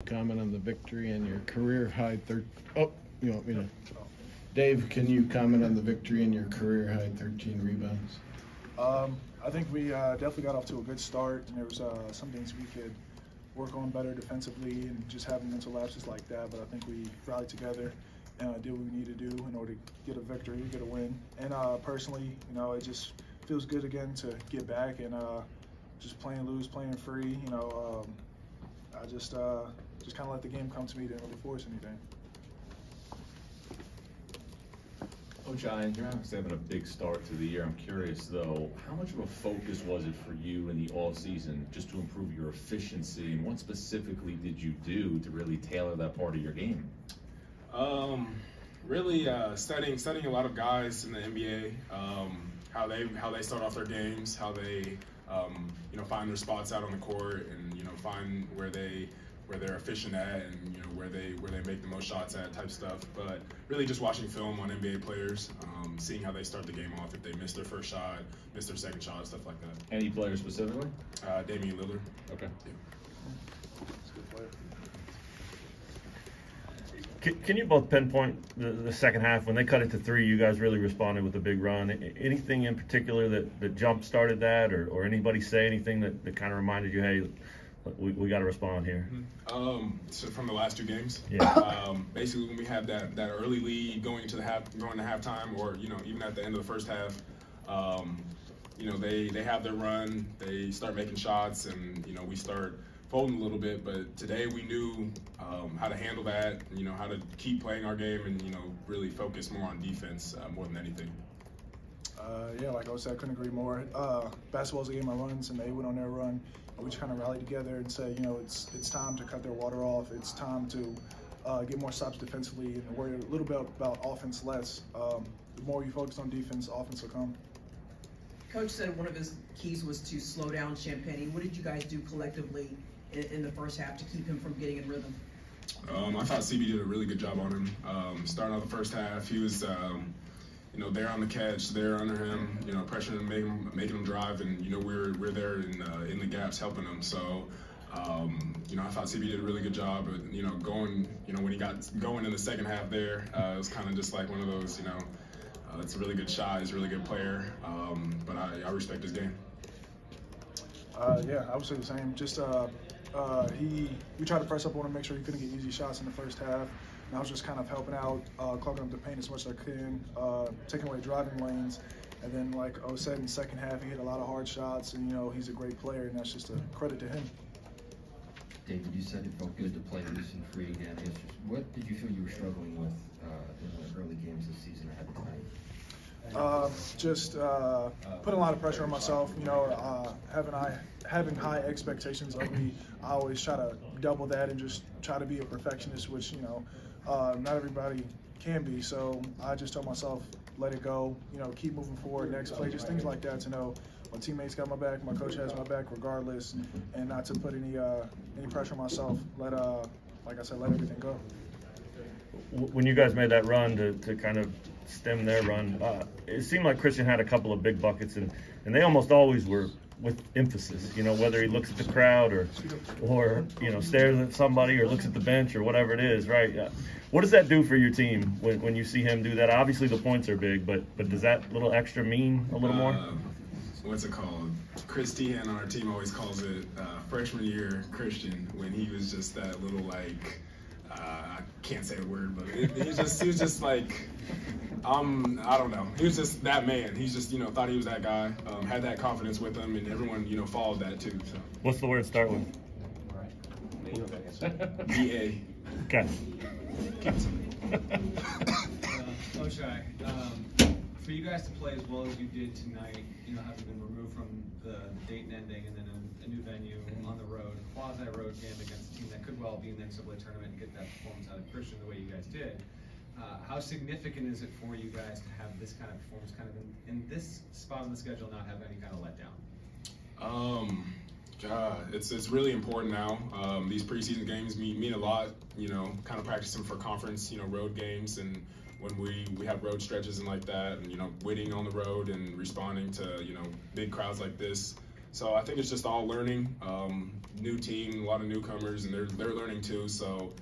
Comment on the victory and your career high Oh, you want me to? Dave, can you comment on the victory and your career high 13 rebounds? I think we definitely got off to a good start, and there was some things we could work on better defensively and just having mental lapses like that. But I think we rallied together and did what we need to do in order to get a victory, get a win. And personally, it just feels good again to get back and just playing loose, playing free. I just kind of let the game come to me, didn't really force anything. Jayhawks, you're obviously having a big start to the year. I'm curious, though, how much of a focus was it for you in the off-season just to improve your efficiency, and what specifically did you do to really tailor that part of your game? Really studying a lot of guys in the NBA, how they start off their games, how they find their spots out on the court, and find where they're efficient at, and where they make the most shots at, type stuff. But really just watching film on NBA players, seeing how they start the game off, if they miss their first shot, miss their second shot, stuff like that. Any players specifically? Damian Lillard. Okay. Yeah. He's a good player. Can you both pinpoint the second half when they cut it to three? You guys really responded with a big run. Anything in particular that jump started that, or anybody say anything that kind of reminded you, hey, we got to respond here? So from the last two games, yeah. Basically when we had that early lead going to halftime, or even at the end of the first half, they have their run, they start making shots, and we start folding a little bit. But today we knew how to handle that, how to keep playing our game, and really focus more on defense more than anything. Yeah, like I said, I couldn't agree more. Basketball's a game of runs, and they went on their run. And we just kind of rallied together and said, it's time to cut their water off. It's time to get more stops defensively and worry a little bit about offense less. The more you focus on defense, offense will come. Coach said one of his keys was to slow down Champagne. What did you guys do collectively in the first half to keep him from getting in rhythm? I thought CB did a really good job on him. Starting out the first half, he was there on the catch, there under him, pressuring him, making him drive, and we're there in the gaps helping him. So I thought CB did a really good job. But going, when he got going in the second half there, it was kind of just like one of those, it's a really good shot, he's a really good player, but I respect his game. Yeah, I would say the same. Just we tried to press up on him, make sure he couldn't get easy shots in the first half. And I was just kind of helping out, clogging up the paint as much as I could, taking away driving lanes. And then, like I said, in the second half, he hit a lot of hard shots, and he's a great player, and that's just a credit to him. David, you said it felt good to play loose and free again. What did you feel you were struggling with in the early games this season ahead of time? Just putting a lot of pressure on myself. Having high expectations of me. I always try to double that and just try to be a perfectionist, which not everybody can be. So I just told myself, let it go. Keep moving forward. Next play, just things like that. To know my teammates got my back, my coach has my back, regardless, and not to put any pressure on myself. Like I said, let everything go. When you guys made that run to kind of stem their run, it seemed like Christian had a couple of big buckets, and they almost always were with emphasis, whether he looks at the crowd or stares at somebody or looks at the bench or whatever it is, right? What does that do for your team when you see him do that? Obviously the points are big, but does that little extra mean a little more? What's it called? Chris Tehan on our team always calls it freshman year Christian, when he was just that little I can't say the word, but he was just like, I don't know. He was just that man. He's just, thought he was that guy, had that confidence with him, and everyone, followed that too. So. What's the word start with? B-A. Okay. Oshai, for you guys to play as well as you did tonight, having been removed from the Dayton ending and then a new venue on the road, a quasi-road game against a team that could well be in the NCAA tournament and get that performance out of Christian the way you guys did, how significant is it for you guys to have this kind of performance kind of in this spot on the schedule, not have any kind of letdown? It's really important now. These preseason games mean a lot, kind of practicing for conference, road games, and when we have road stretches and like that, and winning on the road and responding to big crowds like this, So I think it's just all learning. New team, a lot of newcomers, and they're learning too. So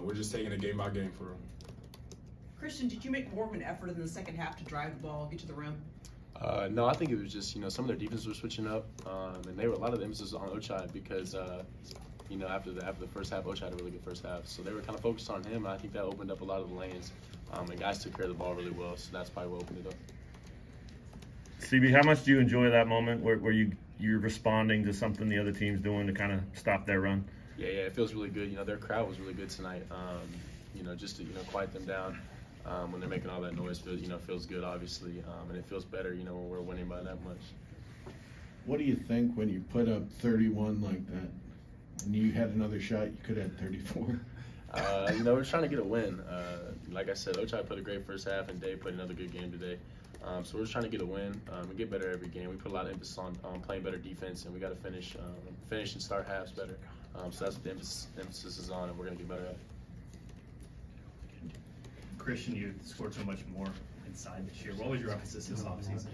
we're just taking it game by game for them. Christian, did you make more of an effort in the second half to drive the ball, get to the rim? No, I think it was just, some of their defense were switching up, and a lot of the emphasis on Ochai because, after the first half, Ochai had a really good first half. So they were kind of focused on him, and I think that opened up a lot of the lanes. And guys took care of the ball really well, so that's probably what opened it up. CB, how much do you enjoy that moment where you're responding to something the other team's doing to kind of stop their run? Yeah, it feels really good. Their crowd was really good tonight. Just to quiet them down when they're making all that noise feels good, obviously, and it feels better when we're winning by that much. What do you think when you put up 31 like that, and you had another shot, you could have 34? We're trying to get a win. Like I said, Ochai put a great first half, and Dave put another good game today. So we're just trying to get a win. We get better every game. We put a lot of emphasis on playing better defense, and we got to finish and start halves better. So that's what the emphasis is on, and we're going to get better at it. Christian, you scored so much more inside this year. What was your emphasis this offseason?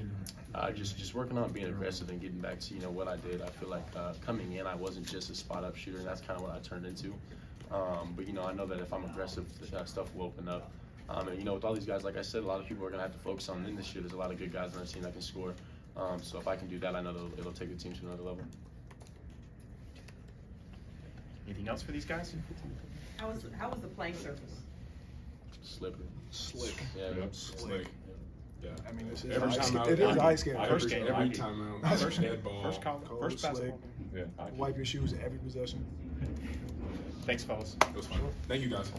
Just working on being aggressive and getting back to what I did. I feel like coming in, I wasn't just a spot up shooter, and that's kind of what I turned into. But I know that if I'm aggressive, that stuff will open up. And with all these guys, like I said, a lot of people are going to have to focus on in this year. There's a lot of good guys on our team that can score. So if I can do that, I know it'll take the team to another level. Anything else for these guys? How was the playing surface? Slippery. Slick. Yeah, Slick. Yeah. I mean, it Every is ice skating. Every time out. First dead ball. First basketball. Yeah, Wipe your shoes every possession. Thanks, fellas. It was fun. Thank you, guys.